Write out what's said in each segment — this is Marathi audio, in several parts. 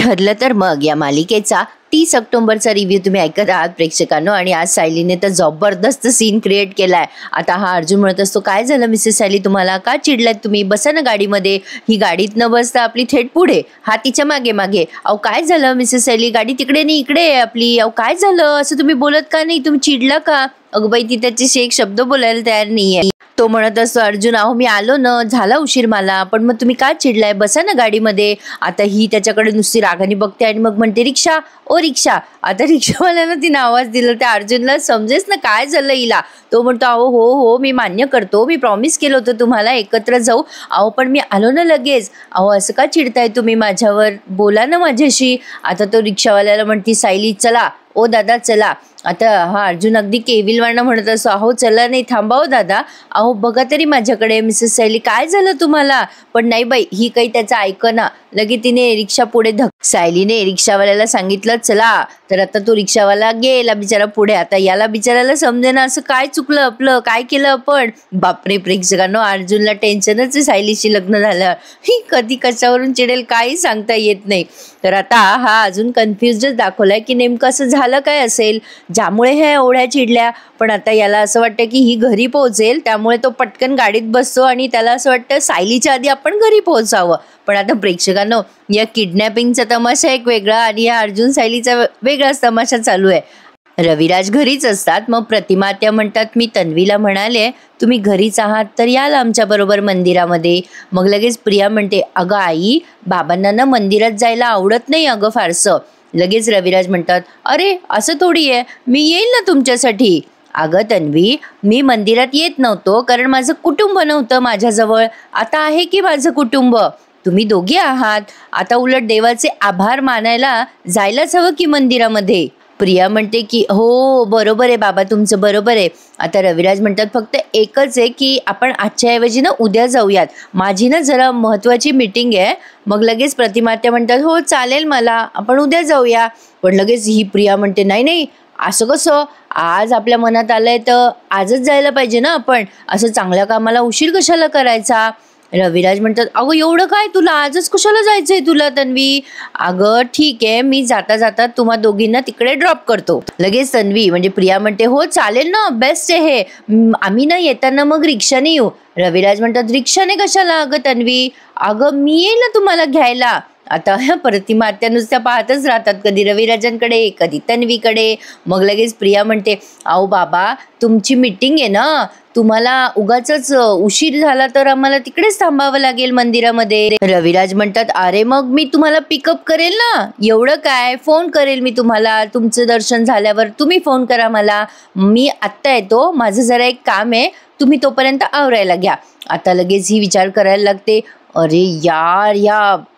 ठरलं तर मग या मालिकेचा 30 ऑक्टोबरचा रिव्ह्यू तुम्ही ऐकत आहात प्रेक्षकांनो. आणि आज सायलीने तर जबरदस्त सीन क्रिएट केलाय. आता हा अर्जुन म्हणत असतो, काय झालं मिसेस सायली, तुम्हाला का चिडलात तुम्ही, बसा ना गाडीमध्ये. ही गाडीत न बसता आपली थेट पुढे, हा तिच्या मागे मागे. अहो काय झालं मिसेस सायली, गाडी तिकडे नाही इकडे आहे आपली. अहो काय झालं, असं तुम्ही बोलत का नाही, तुम्ही चिडला का. अगं बाई ती त्याच्याशी एक शब्द बोलायला तयार नाहीये. तो म्हणत असतो, अर्जुन अहो मी आलो ना, झाला उशीर मला, पण मग तुम्ही का चिडलाय, बसा ना गाडीमध्ये. आता ही त्याच्याकडे नुसती रागाने बघते आणि मग म्हणते, रिक्षा ओ रिक्षा. आता रिक्षावाल्यानं तिने आवाज दिला, त्या अर्जुनला समजेच ना काय झालं हिला. तो म्हणतो, अहो हो हो मी मान्य करतो, मी प्रॉमिस केलं होतं तुम्हाला एकत्र जाऊ. अहो पण मी आलो ना लगेच. अहो असं का चिडताय तुम्ही माझ्यावर, बोला ना माझ्याशी. आता तो रिक्षावाल्याला म्हणती, सायली चला ओ दादा चला. आता हा अर्जुन अगदी केविलवाणं म्हणत असतो, अहो चला नाही थांबा हो दादा, अहो बघा तरी माझ्याकडे मिसेस सायली, काय झालं तुम्हाला. पण नाही बाई ही काही त्याचं ऐकना. लगे तिने रिक्षा पुढे सायलीने रिक्षावाल्याला सांगितलं चला. तर आता तो रिक्षावाला गेला बिचारा पुढे. आता याला बिचारायला समजेना असं काय चुकलं आपलं, काय केलं आपण. बापरे प्रेक्षकांनो, अर्जुनला टेन्शनच आहे सायलीशी लग्न झालं. ही कधी कशावरून चिडेल काही सांगता येत नाही. तर आता हा अजून कन्फ्युजच दाखवलाय की नेमकं असं झालं काय असेल ज्यामुळे हे एवढ्या चिडल्या. पण आता याला असं वाटतं की ही घरी पोहोचेल, त्यामुळे तो पटकन गाडीत बसतो आणि त्याला असं वाटतं सायलीच्या आधी आपण घरी पोहोचावं. पण आता प्रेक्षकांनो, या किडनॅपिंगचा तमाशा एक वेगळा आणि या अर्जुन सायलीचा वेगळाच तमाशा चालू आहे. रविराज घरीच असतात. मग प्रतिमा त्या म्हणतात, मी तन्वीला म्हणाले तुम्ही घरीच आहात तर याल आमच्या बरोबर मंदिरामध्ये. मग लगेच प्रिया म्हणते, अगं आई बाबांना ना मंदिरात जायला आवडत नाही अगं फारसं. लगेच रविराज म्हणतात, अरे असं थोडी आहे, मी येईल ना तुमच्यासाठी. अगं तन्वी, मी मंदिरात येत नव्हतो कारण माझं कुटुंब नव्हतं माझ्याजवळ. आता आहे की माझं कुटुंब, तुम्ही दोघी आहात. आता उलट देवाचे आभार मानायला जायलाच हवं की मंदिरामध्ये. प्रिया म्हणते की हो बरोबर आहे बाबा, तुमचं बरोबर आहे. आता रविराज म्हणतात, फक्त एकच आहे की आपण आजच्या ऐवजी ना उद्या जाऊयात, माझी ना जरा महत्त्वाची मीटिंग आहे. मग लगेच प्रतिमात्या म्हणतात, हो चालेल मला, आपण उद्या जाऊया. पण लगेच ही प्रिया म्हणते, नाही नाही असं कसं, आज आपल्या मनात आलंय तर आजच जायला पाहिजे ना आपण, असं चांगल्या कामाला उशीर कशाला करायचा. रविराज म्हणतात, अगं एवढं काय, तुला आजच कशाला जायचंय तुला तन्वी. अगं ठीक आहे, मी जाता जाता तुम्हा दोघींना तिकडे ड्रॉप करतो. लगेच तन्वी म्हणजे प्रिया म्हणते, हो चालेल ना, बेस्ट आहे हे, आम्ही ना येताना मग रिक्षाने येऊ. रविराज म्हणतात, रिक्षाने कशाला अगं तन्वी, अगं मी येईल ना तुम्हाला घ्यायला. आता प्रतिमा आत्या नुसत्या पाहतच राहतात, कधी रविराजांकडे कधी तन्वीकडे. मग लगेच प्रिया म्हणते, अहो बाबा तुमची मीटिंग आहे ना, तुम्हाला उगाच उशीर झाला तर आम्हाला तिकडेच थांबावं लागेल मंदिरामध्ये. रविराज म्हणतात, अरे मग मी तुम्हाला पिकअप करेल ना, एवढं काय, फोन करेल मी तुम्हाला, तुमचं दर्शन झाल्यावर तुम्ही फोन करा मला, मी आत्ता येतो, माझं जरा एक काम आहे, तुम्ही तोपर्यंत आवरायला घ्या. आता लगेच ही विचार करायला लागते, अरे यार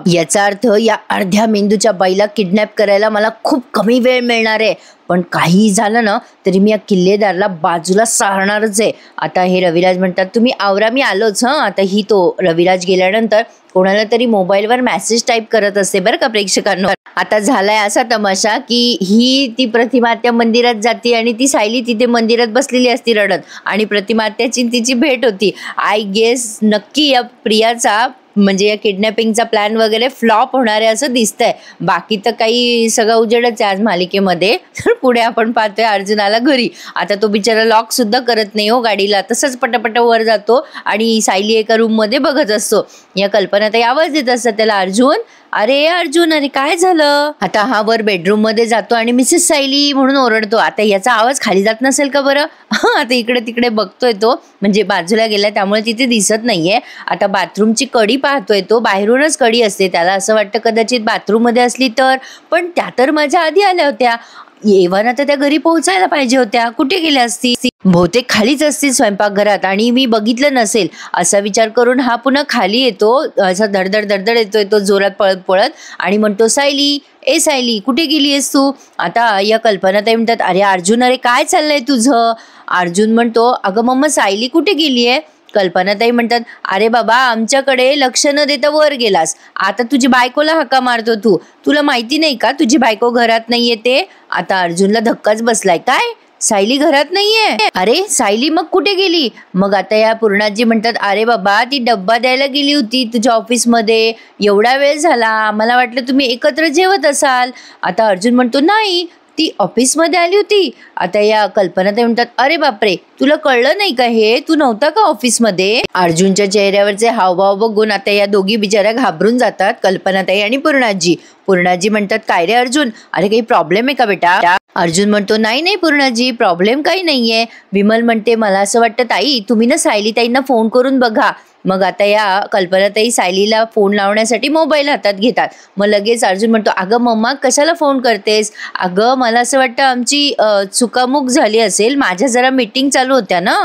याचा अर्थ या अर्ध्या मेंदूच्या बाईला किडनॅप करायला मला खूप कमी वेळ मिळणार आहे. पण काही झालं ना तरी मी या किल्लेदारला बाजूला सारणारच आहे. आता हे रविराज म्हणतात, तुम्ही आवरा मी आलोच. आता ही तो रविराज गेल्यानंतर कोणाला तरी मोबाईलवर मेसेज टाईप करत असते बरं का प्रेक्षकांनो. आता झालाय असा तमाशा की ही ती प्रतिमात्या मंदिरात जाते आणि ती सायली तिथे मंदिरात बसलेली असती रडत, आणि प्रतिमात्याची तिची भेट होती. आय गेस नक्की या प्रियाचा म्हणजे या किडनॅपिंगचा प्लॅन वगैरे फ्लॉप होणार आहे असं दिसतंय. बाकी तर काही सगळं उजेडच आहे आज मालिकेमध्ये. तर पुढे आपण पाहतोय अर्जुनाला घरी. आता तो बिचारा लॉक सुद्धा करत नाही हो गाडीला, तसंच पटापट वर जातो आणि सायली एका रूम मध्ये बघत असतो. या कल्पना तर आवाज देत असतात त्याला, अर्जुन अरे अर्जुन अरे काय झालं. आता हा वर बेडरूम मध्ये जातो आणि मिसेस सायली म्हणून ओरडतो. आता याचा आवाज खाली जात नसेल का बरं. आता इकडे तिकडे बघतोय तो, म्हणजे बाजूला गेला त्यामुळे तिथे दिसत नाहीये. आता बाथरूमची कडी पाहतोय तो, बाहेरूनच कडी असते, त्याला असं वाटतं कदाचित बाथरूम मध्ये असली तर, पण त्या तर माझ्या आधी आल्या होत्या, येवाना तर त्या घरी पोहोचायला पाहिजे होत्या, कुठे गेल्या असती, बहुतेक खालीच असतील स्वयंपाकघरात आणि मी बघितलं नसेल असा विचार करून हा पुन्हा खाली येतो. असा धडधड धडधड येतोय तो जोरात पळत पळत आणि म्हणतो, सायली ए सायली कुठे गेली आहेस तू. आता या कल्पना ताई म्हणतात, अरे अर्जुन अरे काय चाललंय तुझं. अर्जुन म्हणतो, अगं मम्मा सायली कुठे गेली आहे. कल्पनाताई म्हणतात, अरे बाबा आमच्याकडे लक्ष न देता वर गेलास, आता तुझी बायकोला हक्का मारतो तुला माहिती नाही का तुझी बायको घरात नाहीये ते. आता अर्जुनला धक्काच बसलाय, काय सायली घरात नाहीये. अरे सायली मग कुठे गेली? मग आता या पूर्णाजी म्हणतात, अरे बाबा ती डब्बा द्यायला गेली होती तुझ्या ऑफिसमध्ये, एवढा वेळ झाला, मला वाटलं तुम्ही एकत्र जेवत असाल. आता अर्जुन म्हणतो नाही, ती ऑफिसमध्ये आली होती. आता या कल्पनाताई म्हणतात, अरे बापरे, तुला कळलं नाही का हे? तू नव्हता का ऑफिसमध्ये? अर्जुनच्या चेहऱ्यावरचे हावभाव बघून आता या दोघी बिचाऱ्या घाबरून जातात, कल्पनाताई आणि पूर्णाजी. पूर्णाजी म्हणतात, काय रे अर्जुन, अरे काही प्रॉब्लेम आहे का बेटा? अर्जुन म्हणतो, नाही नाही पूर्णाजी, प्रॉब्लेम काही नाहीये. विमल म्हणते, मला असं वाटतं ताई, तुम्ही ना सायली ताईंना फोन करून बघा. मग आता या कल्पनाताई सायलीला फोन लावण्यासाठी मोबाईल हातात घेतात. मग लगेच अर्जुन म्हणतो, अगं मम्मा कशाला फोन करतेस? अगं मला असं वाटतं आमची चुकामुक झाली असेल, माझ्या जरा मीटिंग चालू होत्या ना,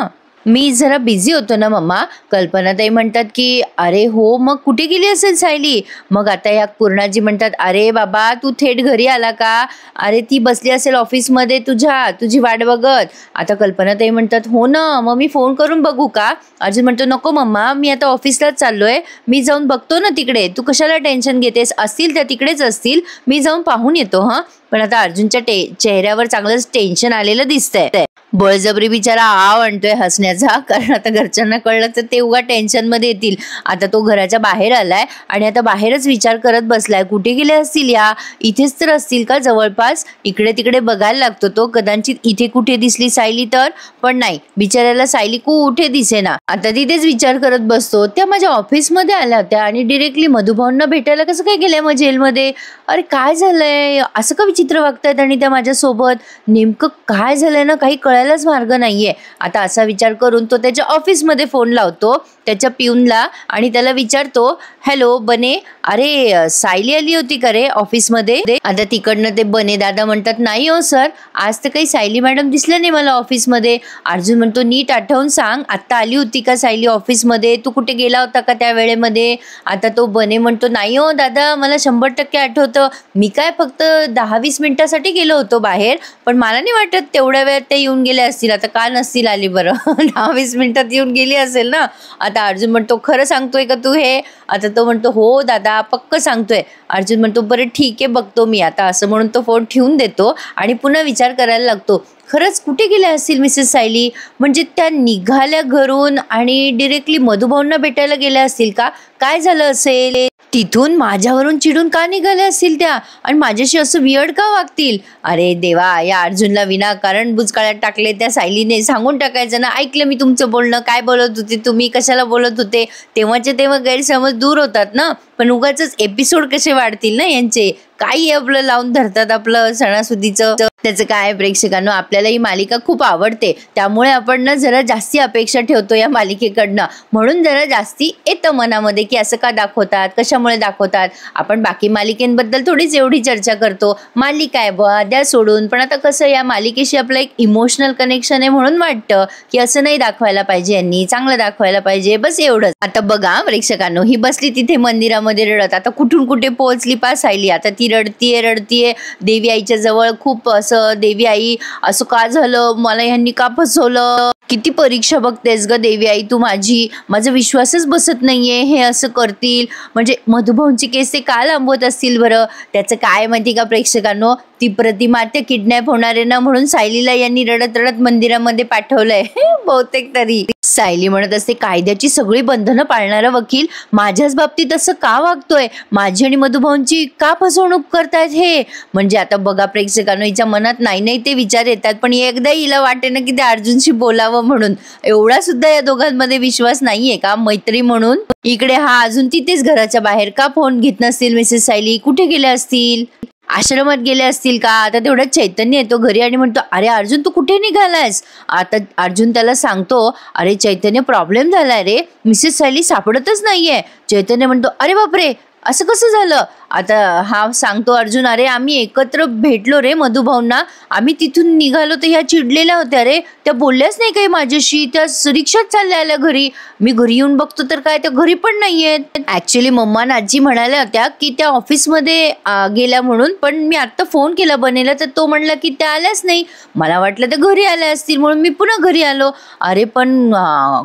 मी जरा बिझी होतो ना मम्मा. कल्पनाताई म्हणतात की अरे हो, मग कुठे गेली असेल सायली? मग आता या पूर्णाजी म्हणतात, अरे बाबा तू थेट घरी आला का? अरे ती बसली असेल ऑफिसमध्ये तुझी वाट बघत. आता कल्पनाताई म्हणतात, हो ना, मग मी फोन करून बघू का? अर्जुन म्हणतो, नको मम्मा, मी आता ऑफिसलाच चाललोय, मी जाऊन बघतो ना तिकडे, तू कशाला टेन्शन घेतेस? असतील त्या तिकडेच असतील, मी जाऊन पाहून येतो. हा, पण आता अर्जुनच्या चेहऱ्यावर चांगलंच टेन्शन आलेलं दिसतंय. बळजबरी बिचारा आव आणतोय हसण्याचा, कारण आता घरच्यांना कळलं तर ते उगा टेन्शन मध्ये येतील. आता तो घराच्या बाहेर आलाय आणि आता बाहेरच विचार करत बसलाय, कुठे गेले असतील या? इथेच तर असतील का जवळपास? इकडे तिकडे बघायला लागतो तो, कदाचित इथे कुठे दिसली सायली तर, पण नाही, बिचाऱ्याला सायली कुठे दिसेना. आता तिथेच विचार करत बसतो, त्या माझ्या ऑफिसमध्ये आल्या होत्या आणि डिरेक्टली मधुभाऊंना भेटायला कसं काय गेल्या मग जेलमध्ये? अरे काय झालंय, असं का विचित्र वागतायत आणि त्या माझ्यासोबत? नेमकं काय झालंय ना, काही कळायलाच मार्ग नाहीये. आता असा विचार करून तो त्याच्या ऑफिसमध्ये फोन लावतो त्याच्या पिऊनला आणि त्याला विचारतो, हॅलो बने, अरे सायली आली होती का रे ऑफिसमध्ये? आता तिकडनं ते बने दादा म्हणतात, नाही हो सर, आज तर काही सायली मॅडम दिसल्या नाही मला ऑफिसमध्ये. अर्जुन म्हणतो, नीट आठवून सांग, आत्ता आली होती का सायली ऑफिसमध्ये? तू कुठे गेला होता का त्या वेळेमध्ये? आता तो बने म्हणतो, नाही हो दादा, मला 100% आठवतं, मी काय फक्त 10-20 मिनिटासाठी गेलो होतो बाहेर, पण मला नाही वाटत तेवढ्या वेळात ते येऊन गेले असतील. आता का नसतील आली बरं? 10-20 मिनिटात येऊन गेली असेल ना. आता अर्जुन म्हणतो, खरं सांगतोय का तू हे? आता तो म्हणतो, हो दादा, पक्क सांगतोय. अर्जुन म्हणतो, बरं ठीक आहे, बघतो मी आता, असं म्हणून तो फोन ठेवून देतो आणि पुन्हा विचार करायला लागतो, खरंच कुठे गेल्या असतील मिसेस सायली? म्हणजे त्या निघाल्या घरून आणि डिरेक्टली मधुभाऊंना भेटायला गेल्या असतील का? काय झालं असेल? तिथून माझ्यावरून चिडून का निघाल्या असतील त्या आणि माझ्याशी असं वियर्ड का वागतील? अरे देवा, या अर्जुनला विनाकारण बुचकाळ्यात टाकले त्या सायलीने. सांगून टाकायचं ना, ऐकलं मी तुमचं बोलणं, काय बोलत होते तुम्ही, कशाला बोलत होते, तेव्हाचे तेव्हा गैरसमज दूर होतात ना. पण उगाच एपिसोड कसे वाढतील ना यांचे, काही आपलं लावून धरतात आपलं सणासुदीचं. त्याचं काय प्रेक्षकांनो, आपल्याला ही मालिका खूप आवडते, त्यामुळे आपण ना जरा जास्ती अपेक्षा ठेवतो या मालिकेकडनं, म्हणून जरा जास्ती येतं मनामध्ये की असं का दाखवतात, कशामुळे दाखवतात. आपण बाकी मालिकेंबद्दल थोडीच एवढी चर्चा करतो, मालिका आहे बुवा द्या सोडून, पण आता कसं या मालिकेशी आपलं एक इमोशनल कनेक्शन आहे म्हणून वाटतं की असं नाही दाखवायला पाहिजे यांनी, चांगलं दाखवायला पाहिजे, बस एवढंच. आता बघा प्रेक्षकांनो, ही बसली तिथे मंदिरामध्ये रडत, आता कुठून कुठे पोहोचली सायली. आता ती रडतीये देवी आईच्या जवळ, खूप असं, देवी आई असं का झालं, मला ह्यांनी का फसवलं, किती परीक्षा बघतेस ग देवी आई तू माझी, माझा विश्वासच बसत नाहीये हे असं करतील. म्हणजे मधुभाऊंची केस ते का लांबवत असतील बरं? त्याचं काय माहिती का प्रेक्षकांनो, ती प्रतिमा त्या किडनॅप होणार आहे ना, म्हणून सायलीला यांनी रडत रडत मंदिरामध्ये पाठवलंय बहुतेक तरी. सायली म्हणत असते, कायद्याची सगळी बंधनं पाळणारा वकील माझ्याच बाबतीत असं का वागतोय, माझी आणि मधुभाऊंची का फसवणूक करतायत हे? म्हणजे आता बघा प्रेक्षकांनो, हिच्या मनात नाही ते विचार येतात, पण एकदा हिला वाटे ना की त्या अर्जुनशी बोलावं म्हणून. एवढा सुद्धा या दोघांमध्ये विश्वास नाहीये का मैत्री म्हणून? इकडे हा अजून तिथेच घराच्या बाहेर का फोन घेत नसतील मिसेस सायली, कुठे गेल्या असतील, आश्रमात गेले असतील का? आता तेवढ्यात चैतन्य येतो घरी आणि म्हणतो, अरे अर्जुन तू कुठे निघालायस? आता अर्जुन त्याला सांगतो, अरे चैतन्य प्रॉब्लेम झालाय रे, मिसेस सायली सापडतच नाहीये. चैतन्य म्हणतो, अरे बापरे, असं कसं झालं? आता हा सांगतो अर्जुन, अरे आम्ही एकत्र भेटलो रे मधुभाऊंना, आम्ही तिथून निघालो तर ह्या चिडलेल्या होत्या रे, त्या बोलल्याच नाही काही माझ्याशी, त्या रिक्षात चालल्या आल्या घरी. मी घरी येऊन बघतो तर काय त्या घरी पण नाहीयेत. ऍक्च्युली मम्मा आणि आजी म्हणाल्या होत्या की त्या ऑफिसमध्ये गेल्या म्हणून, पण मी आत्ता फोन केला बनेला तर तो म्हणला की त्या आल्याच नाही. मला वाटलं त्या घरी आल्या असतील म्हणून मी पुन्हा घरी आलो. अरे पण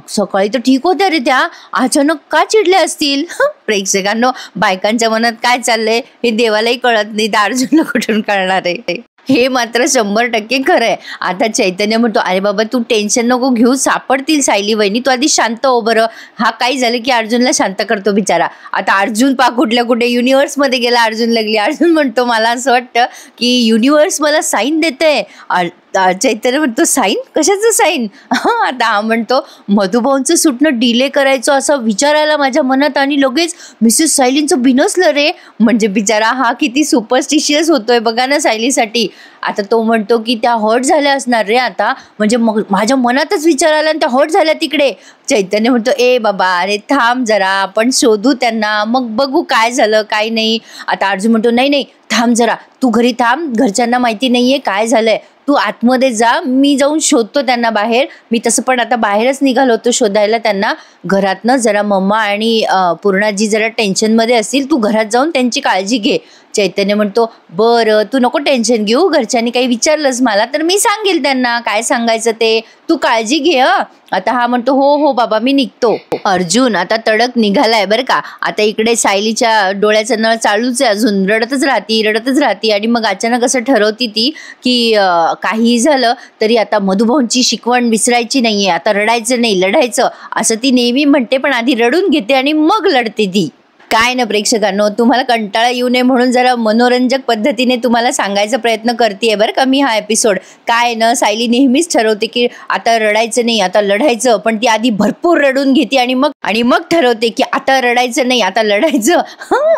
सकाळी तर ठीक होत्या रे त्या, अचानक का चिडल्या असतील? प्रेक्षकांनो, बायकांच्या मनात काय चाललंय हे देवालाही कळत नाही, तर अर्जुनला कुठून कळणार आहे. हे मात्र 100% खरं आहे. आता चैतन्य म्हणतो, "अरे बाबा तू टेन्शन नको घेऊ, सापडतील सायली वहिनी, तू आधी शांत हो बरं." हा काही झालं की अर्जुनला शांत करतो बिचारा. आता अर्जुन कुठल्या कुठे युनिव्हर्समध्ये गेला अर्जुन लागली. अर्जुन म्हणतो, "मला असं वाटतं की युनिव्हर्स मला साईन देतंय." चैतन्य म्हणतो, "साईन? कशाचं साईन?" आता हा म्हणतो, "मधुभाऊंचं सुटणं डिले करायचं असा विचार आला माझ्या मनात आणि लगेच मिसेस सायलींचं बिनसलं रे." म्हणजे बिचारा हा किती सुपरस्टिशियस होतोय बघा ना सायलीसाठी. आता तो म्हणतो की त्या हर्ट झाल्या असणार रे आता, म्हणजे मग माझ्या मनातच विचार आला आणि त्या हर्ट झाल्या तिकडे. चैतन्य म्हणतो, "ए बाबा अरे थांब जरा, आपण शोधू त्यांना, मग बघू काय झालं काय नाही." आता अर्जुन म्हणतो, "नाही नाही थांब जरा, तू घरी थांब, घरच्यांना माहिती नाहीये काय झालंय, तू आतमध्ये जा, मी जाऊन शोधतो त्यांना बाहेर." मी तसं पण आता बाहेरच निघालो होतो शोधायला त्यांना घरातनं. जरा मम्मा आणि पूर्णाजी जरा टेन्शनमध्ये असतील, तू घरात जाऊन त्यांची काळजी घे. चैतन्य म्हणतो, "बरं तू नको टेन्शन घेऊ, घरच्यांनी काही विचारलंच मला तर मी सांगेल त्यांना काय सांगायचं ते, तू काळजी घे हं." आता हा म्हणतो, "हो हो बाबा मी निघतो." अर्जुन आता तडक निघालाय बरं का. आता इकडे सायलीच्या डोळ्याचा नळ चालूच आहे अजून, रडतच राहती आणि मग अचानक असं ठरवती ती की काहीही झालं तरी आता मधुभाऊंची शिकवण विसरायची नाहीये, आता रडायचं नाही लढायचं असं ती नेहमी म्हणते, पण आधी रडून घेते आणि मग लढते ती. काय ना प्रेक्षकांनो, तुम्हाला कंटाळा येऊ नये म्हणून जरा मनोरंजक पद्धतीने तुम्हाला सांगायचा प्रयत्न करते बरं का मी हा एपिसोड. काय ना सायली नेहमीच ठरवते की आता रडायचं नाही आता लढायचं, पण ती आधी भरपूर रडून घेते आणि मग ठरवते की आता रडायचं नाही आता लढायचं.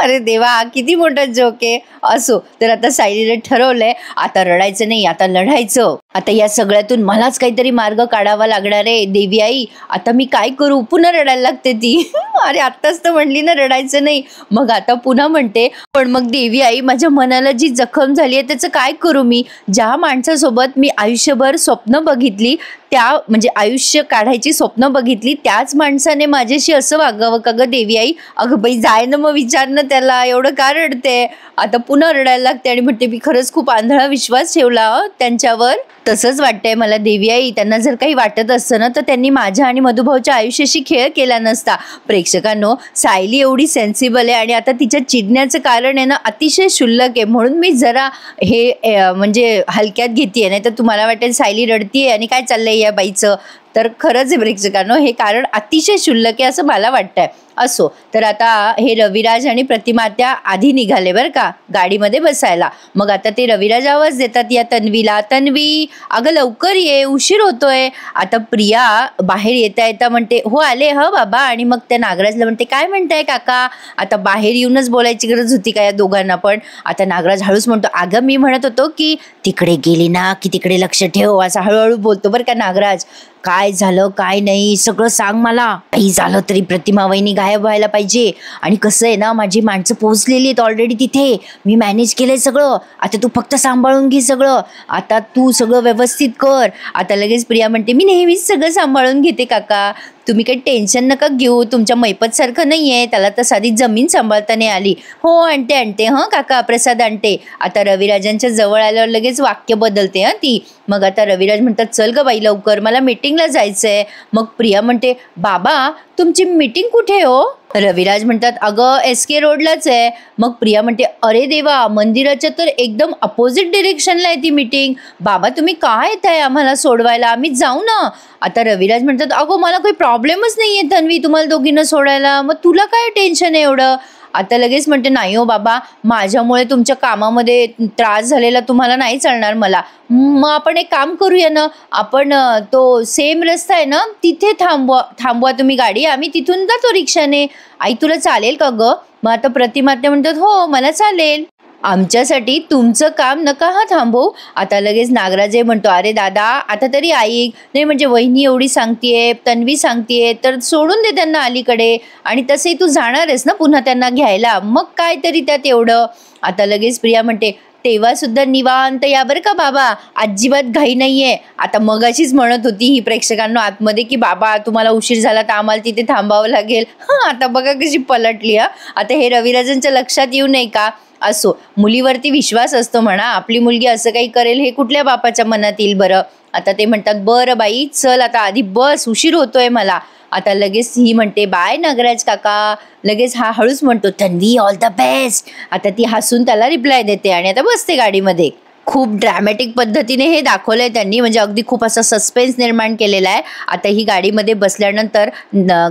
अरे देवा किती मोठा जोक आहे. असो तर आता सायलीने ठरवलंय आता रडायचं नाही आता लढायचं. आता या सगळ्यातून मलाच काहीतरी मार्ग काढावा लागणार आहे. देवी आई आता मी काय करू, पुन्हा रडायला लागते ती. अरे आत्ताच तर म्हणली ना रडायचं नाही, मग आता पुन्हा म्हणते. पण मग देवी आई माझ्या मनाला जी जखम झाली आहे त्याचं काय करू मी. ज्या माणसासोबत मी आयुष्यभर स्वप्न बघितली, त्या म्हणजे आयुष्य काढायची स्वप्न बघितली, त्याच माणसाने माझ्याशी असं वागावं का ग देवी आई. अगं बाई जाय ना मग विचार ना त्याला, एवढं का रडते. आता पुन्हा रडायला लागते आणि म्हणते मी खरंच खूप आंधळा विश्वास ठेवला त्यांच्यावर. तसंच वाटतंय मला देवी आई, त्यांना जर काही वाटत असतं ना तर त्यांनी माझ्या आणि मधुभाऊच्या आयुष्याशी खेळ केला नसता. प्रेक्षकांनो सायली एवढी सेन्सिबल आहे आणि आता तिच्या चिडण्याचं कारण आहे ना अतिशय क्षुल्लक आहे, म्हणून मी जरा हे म्हणजे हलक्यात घेते. नाही तर तुम्हाला वाटेल सायली रडतीये आणि काय चाललंय या बाईचं, तर खरंच आहे प्रेक्षकांनो हे कारण अतिशय क्षुल्लक आहे असं मला वाटतंय. असो तर आता हे रविराज आणि प्रतिमा त्या आधी निघाले बरं का गाडीमध्ये बसायला. मग आता ते रविराज आवाज देतात या तन्वीला, "तन्वी अगं लवकर ये, उशीर होतोय." आता प्रिया बाहेर येता येता म्हणते, "हो आले ह बाबा." आणि मग त्या नागराजला म्हणते, "काय म्हणताय काका." आता बाहेर येऊनच बोलायची गरज होती का या दोघांना पण. आता नागराज हळूच म्हणतो, "अगं मी म्हणत होतो की तिकडे गेली ना की तिकडे लक्ष ठेव." असा हळूहळू बोलतो बरं का नागराज. "काय झालं काय नाही सगळं सांग मला. काही झालं तरी प्रतिमा वहिनी गायब व्हायला पाहिजे. आणि कसं आहे ना माझी माणसं पोहोचलेली आहेत ऑलरेडी तिथे, मी मॅनेज केलंय सगळं. आता तू फक्त सांभाळून घे सगळं, आता तू सगळं व्यवस्थित कर." आता लगेच प्रिया म्हणते, "मी नेहमीच सगळं सांभाळून घेते काका, तुम्ही काही टेन्शन नका घेऊ. तुमच्या मैपतसारखं नाही आहे, त्याला तर साधी जमीन सांभाळता नाही आली." "हो आणते हं काका, प्रसाद आणते." आता रविराजांच्या जवळ आल्यावर लगेच वाक्य बदलते हं ती. मग आता रविराज म्हणतात, "चल ग बाई लवकर, मला मीटिंगला जायचंय." मग प्रिया म्हणते, "बाबा तुमची मीटिंग कुठे हो?" रविराज म्हणतात, "अगं SK रोडलाच आहे." मग प्रिया म्हणते, "अरे देवा, मंदिराच्या तर एकदम अपोजिट डिरेक्शनला आहे ती मीटिंग. बाबा तुम्ही काय येताय आम्हाला सोडवायला, आम्ही जाऊ ना." आता रविराज म्हणतात, "अगो मला काही प्रॉब्लेमच नाही आहे तन्वी तुम्हाला दोघींना सोडायला, मग तुला काय टेन्शन आहे एवढं." आता लगेच म्हणते, "नाही हो बाबा, माझ्यामुळे तुमच्या कामामध्ये त्रास झालेला तुम्हाला नाही चालणार मला. मग आपण एक काम करूया ना, आपण तो सेम रस्ता आहे ना तिथे थांबवा तुम्ही गाडी, आम्ही तिथून जातो रिक्षाने. आई तुला चालेल का ग?" मग आता प्रतिमा म्हणतात, "हो मला चालेल, आमच्यासाठी तुमचं काम नका हा थांबवू." आता लगेच नागराजे म्हणतो, "अरे दादा आता तरी ऐक, नाही म्हणजे वहिनी एवढी सांगतीये, तन्वी सांगतीये तर सोडून दे त्यांना अलीकडे, आणि तसंही तू जाणार आहेस ना पुन्हा त्यांना घ्यायला, मग काय तरी त्यात एवढं." आता लगेच प्रिया म्हणते, "तेव्हा सुद्धा निवांत या बरं का बाबा, अजिबात घाई नाहीये." आता मगाशीच म्हणत होती ही प्रेक्षकांना आतमध्ये की बाबा तुम्हाला उशीर झाला तर आम्हाला तिथे थांबावं लागेल. आता बघा कशी पलटली. आता हे रविराजांच्या लक्षात येऊ नये का. असो मुलीवरती विश्वास असतो म्हणा, आपली मुलगी असं काही करेल हे कुठल्या बापाच्या मनात येईल बरं. आता ते म्हणतात, "बरं बाई चल आता आधी बस, उशीर होतोय मला." आता लगेच ही म्हणते, "बाय नागराज काका." लगेच हा हळूच म्हणतो, "तन्वी ऑल द बेस्ट." आता ती हसून त्याला रिप्लाय देते आणि आता बसते गाडीमध्ये. खूप ड्रॅमॅटिक पद्धतीने हे दाखवलंय त्यांनी, म्हणजे अगदी खूप असा सस्पेन्स निर्माण केलेला आहे. आता ही गाडीमध्ये बसल्यानंतर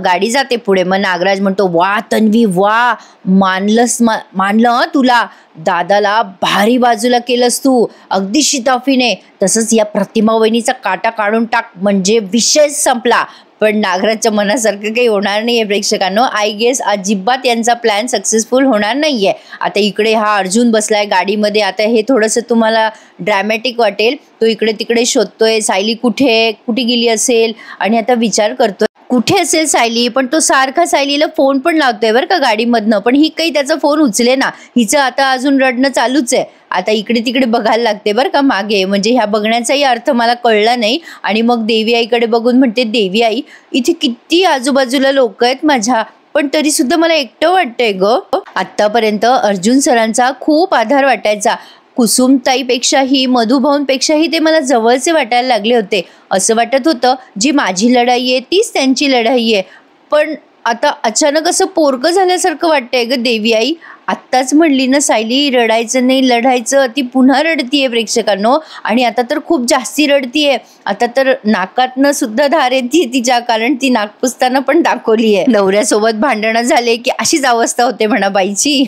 गाडी जाते पुढे. मग नागराज म्हणतो, वा तन्वी वा, मानलं हं तुला, दादाला भारी बाजूला केलंस तू, अगदी शिताफीने. तसंच या प्रतिमा वहिनीचा काटा काढून टाक, म्हणजे विषय संपला. पण नागराजच्या मनासारखं काही होणार नाहीये प्रेक्षकांनो. आय गेस अजिबात यांचा प्लॅन सक्सेसफुल होणार नाहीये. आता इकडे हा अर्जुन बसलाय गाडीमध्ये. आता हे थोडंसं तुम्हाला ड्रॅमॅटिक वाटेल. तो इकडे तिकडे शोधतोय सायली कुठे गेली असेल, आणि आता विचार करतोय कुठे असेल सायली. पण तो सारखा सायलीला फोन पण लावतोय बरं का गाडीमधनं, पण ही काही त्याचा फोन उचले ना. हिचं आता अजून रडणं चालूच आहे. आता इकडे तिकडे बघायला लागते बरं का मागे, म्हणजे ह्या बघण्याचाही अर्थ मला कळला नाही. आणि मग देवी आईकडे बघून म्हणते, देवी आई इथे किती आजूबाजूला लोक आहेत माझ्या, पण तरी सुद्धा मला एकटं वाटतंय ग. आतापर्यंत अर्जुन सरांचा खूप आधार वाटायचा. कुसुमताईपेक्षाही, मधुभाऊंपेक्षाही ते मला जवळचे वाटायला लागले होते. असं वाटत होतं जी माझी लढाई आहे तीच त्यांची लढाई आहे. पण आता अचानक असं पोरकं झाल्यासारखं वाटतंय ग देवी आई. आत्ताच म्हणली ना सायली रडायचं नाही लढायचं, ती पुन्हा रडतीये प्रेक्षकांनो. आणि आता तर खूप जास्ती रडतीये. आता तर नाकातनं सुद्धा धार येते तिच्या, कारण ती नाक पुसताना पण दाखवली आहे. नवऱ्यासोबत भांडणं झाले की अशीच अवस्था होते म्हणा बाईची.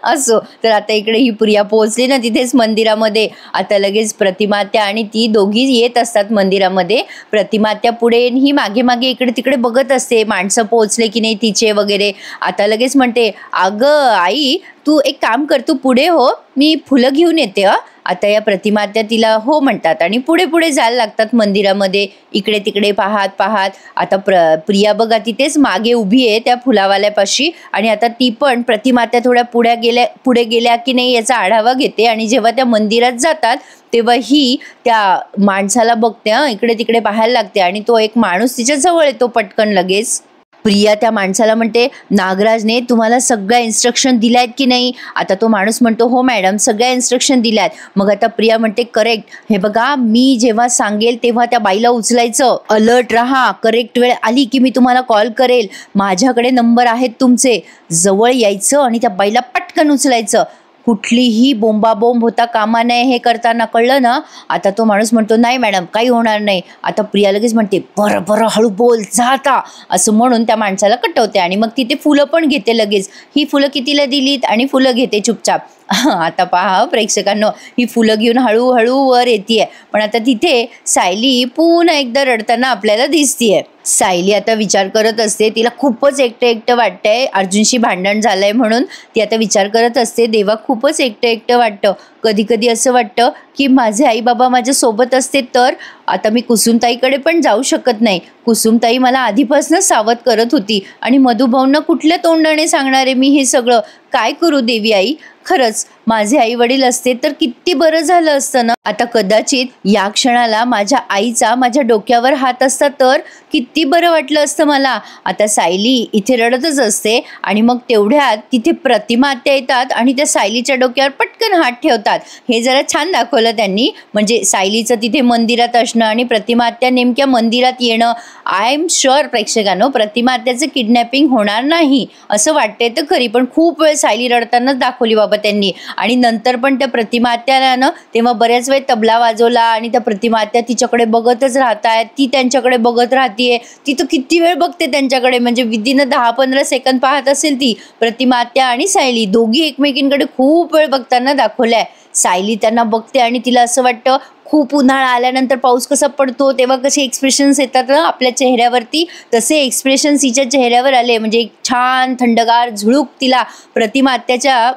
असो, तर आता इकडे ही प्रिया पोहोचली ना तिथेच मंदिरामध्ये. आता लगेच प्रतिमात्या आणि ती दोघी येत असतात मंदिरामध्ये. प्रतिमात्या पुढे ही मागे मागे इकडे तिकडे बघत असते, माणसं पोहोचले की नाही तिचे वगैरे. आता लगेच म्हणते, अगं आई तू एक काम कर, तू पुढे हो, मी फुलं घेऊन येते. आता या प्रतिमात्या तिला हो म्हणतात आणि पुढे पुढे जायला लागतात मंदिरामध्ये, इकडे तिकडे पाहत पाहत. आता प्रिया बघा तिथेच मागे उभी आहे त्या फुलावाल्यापाशी. आणि आता ती पण प्रतिमात्या थोड्या पुढे गेल्या की नाही याचा आढावा घेते. आणि जेव्हा त्या मंदिरात जातात तेव्हा ही त्या माणसाला बघते, इकडे तिकडे पाहायला लागते. आणि तो एक माणूस तिच्या जवळ येतो पटकन लगेच. प्रिया त्या माणसाला म्हणते, नागराजने तुम्हाला सगळ्या इन्स्ट्रक्शन दिल्यात की नाही. आता तो माणूस म्हणतो, हो मॅडम सगळ्या इन्स्ट्रक्शन दिल्यात. मग आता प्रिया म्हणते, करेक्ट, हे बघा मी जेव्हा सांगेल तेव्हा त्या बाईला उचलायचं, अलर्ट राहा, करेक्ट वेळ आली की मी तुम्हाला कॉल करेल, माझ्याकडे नंबर आहेत तुमचे, जवळ यायचं आणि त्या बाईला पटकन उचलायचं, कुठलीही बोंबाबोंब होता कामा नये, हे करताना कळलं ना. आता तो माणूस म्हणतो, नाही मॅडम काही होणार नाही. आता प्रिया लगेच म्हणते, बरं बरं हळू बोल जा आता, असं म्हणून त्या माणसाला कटवते. आणि मग तिथे फुलं पण घेते लगेच. ही फुलं कितीला दिलीत आणि फुलं घेते चुपचाप. आता पहा प्रेक्षकांनो, ही फुलं घेऊन हळूहळू वर येते. पण आता तिथे सायली पुन्हा एकदा रडताना आपल्याला दिसतीये. सायली आता विचार करत असते, तिला खूपच एकटं वाटतंय, अर्जुनशी भांडण झालंय म्हणून ती आता विचार करत असते, देवा खूपच एकटं वाटतं. कधी कधी असं वाटतं की माझे आई बाबा माझ्या सोबत असते तर. आता मी कुसुमताईकडे पण जाऊ शकत नाही. कुसुमताई मला आधीपासूनच सावध करत होती, आणि मधुभाऊंना कुठल्या तोंडाने सांगणारे मी हे सगळं. काय करू देवी आई, खरंच माझे आई वडील असते तर किती बरं झालं असतं ना. आता कदाचित या क्षणाला माझ्या आईचा माझ्या डोक्यावर हात असता तर किती बरं वाटलं असतं मला. आता सायली इथे रडतच असते. आणि मग तेवढ्यात तिथे प्रतिमात्या येतात आणि त्या सायलीच्या डोक्यावर पटकन हात ठेवतात. हे जरा छान दाखवलं त्यांनी, म्हणजे सायलीचं तिथे मंदिरात असणं आणि प्रतिमात्या नेमक्या मंदिरात येणं. आय एम शुअर प्रेक्षकांनो, प्रतिमात्याचं किडनॅपिंग होणार नाही असं वाटतंय तर खरी, पण खूप वेळ सायली रडतानाच दाखवली बाबा त्यांनी. आणि नंतर पण त्या प्रतिमात्याला ना तेव्हा बऱ्याच वेळ तबला वाजवला, आणि त्या प्रतिमात्या तिच्याकडे बघतच राहतायत, ती त्यांच्याकडे बघत राहतीये. ती तर किती वेळ बघते त्यांच्याकडे, म्हणजे विदिन 10-15 सेकंद पाहत असेल ती. प्रतिमात्या आणि सायली दोघी एकमेकींकडे खूप वेळ बघताना दाखवलंय. सायली त्यांना बघते आणि तिला असं वाटतं, खूप उन्हाळा आल्यानंतर पाऊस कसा पडतो तेव्हा कसे एक्सप्रेशन्स येतात ना आपल्या चेहऱ्यावरती, तसे एक्सप्रेशन्स हिच्या चेहऱ्यावर आले. म्हणजे एक छान थंडगार झुळूक तिला प्रतिमात्याच्या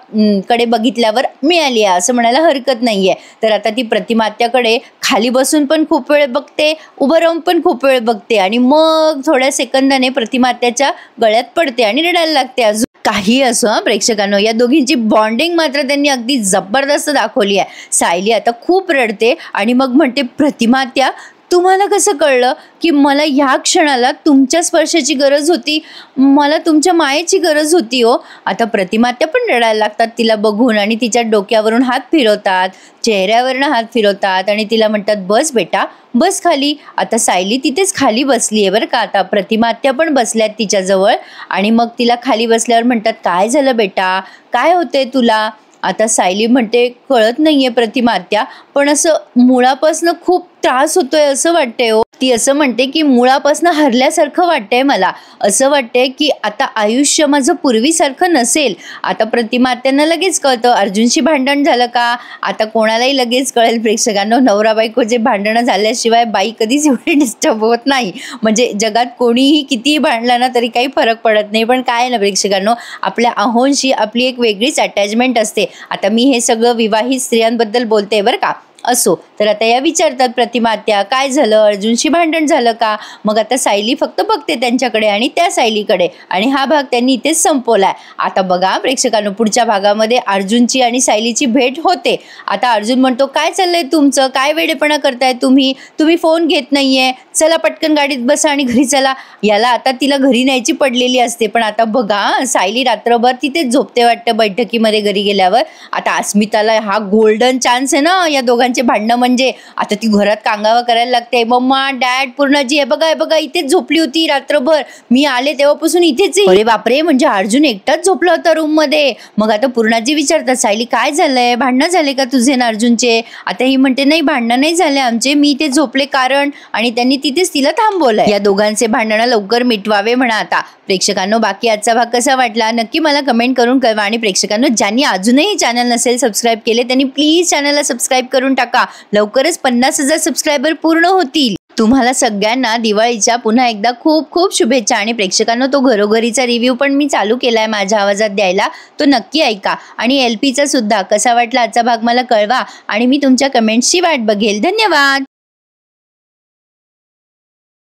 कडे बघितल्यावर मिळाली आहे असं म्हणायला हरकत नाहीये. तर आता ती प्रतिमात्याकडे खाली बसून पण खूप वेळ बघते, उभं राहून पण खूप वेळ बघते, आणि मग थोड्या सेकंदाने प्रतिमात्याच्या गळ्यात पडते आणि रडायला लागते. अजून काही असो प्रेक्षकांनो, या दोघींची बॉन्डिंग मात्र त्यांनी अगदी जबरदस्त दाखवली आहे. सायली आता खूप रडते आणि मग म्हणते, प्रतिमात्या तुम्हाला कसं कळलं की मला ह्या क्षणाला तुमच्या स्पर्शाची गरज होती, मला तुमच्या मायेची गरज होती हो. आता प्रतिमात्या पण रडायला लागतात तिला बघून, आणि तिच्या डोक्यावरून हात फिरवतात, चेहऱ्यावरून हात फिरवतात, आणि तिला म्हणतात, बस बेटा बस खाली. आता सायली तिथेच खाली बसली आहे बरं का. आता प्रतिमात्या पण बसल्यात तिच्याजवळ, आणि मग तिला खाली बसल्यावर म्हणतात, काय झालं बेटा, काय होतंय तुला. आता सायली म्हणते कळत नाहीये प्रतिमा आत्या, पण असं मुळापासनं खूप त्रास होतोय असं वाटतंय हो. ती असं म्हणते की मुळापासनं हरल्यासारखं वाटतंय मला. असं वाटतंय की आता आयुष्य माझं पूर्वीसारखं नसेल. आता प्रतिमा आत्यांना लगेच कळतं अर्जुनशी भांडण झालं का. आता कोणालाही लगेच कळेल प्रेक्षकांनो, नवरा बायकोचे भांडणं झाल्याशिवाय बाई कधीच एवढी डिस्टर्ब होत नाही. म्हणजे जगात कोणीही कितीही भांडला ना तरी काही फरक पडत नाही. पण काय ना प्रेक्षकांनो, आपल्या अहोंशी आपली एक वेगळीच अटॅचमेंट असते. आता मी हे सगळं विवाहित स्त्रियांबद्दल बोलते बरं का. असो, तर आता या विचारतात प्रतिमा आत्या काय झालं, अर्जुनशी भांडण झालं का. मग आता सायली फक्त बघते त्यांच्याकडे आणि त्या सायलीकडे, आणि हा भाग त्यांनी इथेच संपवलाय. आता बघा प्रेक्षकांनो, पुढच्या भागामध्ये अर्जुनची आणि सायलीची भेट होते. आता अर्जुन म्हणतो काय चाललंय तुमचं, काय वेडेपणा करताय तुम्ही फोन घेत नाहीये, चला पटकन गाडीत बसा आणि घरी चला. याला आता तिला घरी न्यायची पडलेली असते. पण आता बघा सायली रात्रभर तिथेच झोपते वाटतं बैठकीमध्ये घरी गेल्यावर. आता अस्मिताला हा गोल्डन चान्स आहे ना या दोघांचे भांडणं म्हणजे. आता ती घरात कांगावा करायला लागते, मम्मा डॅड पूर्णाजी हे बघा इथेच झोपली होती रात्रभर, मी आले तेव्हापासून इथेच आहे. अरे बापरे, म्हणजे अर्जुन एकटाच झोपला होता रूम मध्ये. मग आता पूर्णाजी विचारतात सायली काय झालंय, भांडणं झाले का तुझे ना अर्जुनचे. आता ही म्हणते नाही भांडणं नाही झाले आमचे, मी इथे झोपले कारण, आणि त्यांनी तिथेच तिला थांबवलंय. या दोघांचे भांडणं लवकर मिटवावे म्हणा. आता प्रेक्षकांनो, बाकी आजचा भाग कसा वाटला नक्की मला कमेंट करून कळवा. आणि प्रेक्षकांनो, ज्यांनी अजूनही चॅनल नसेल सबस्क्राईब केले त्यांनी प्लीज चॅनलला सबस्क्राईब करून टाका. लवकरच 50,000 सबस्क्रायबर पूर्ण होतील. तुम्हाला सगळ्यांना दिवाळीच्या पुन्हा एकदा खूप खूप शुभेच्छा. आणि प्रेक्षकांनो, तो घरोघरीचा रिव्ह्यू पण मी चालू केलाय माझ्या आवाजात द्यायला, तो नक्की ऐका. आणि LPचा सुद्धा कसा वाटला आजचा भाग मला कळवा, आणि मी तुमच्या कमेंट्सची वाट बघेल. धन्यवाद.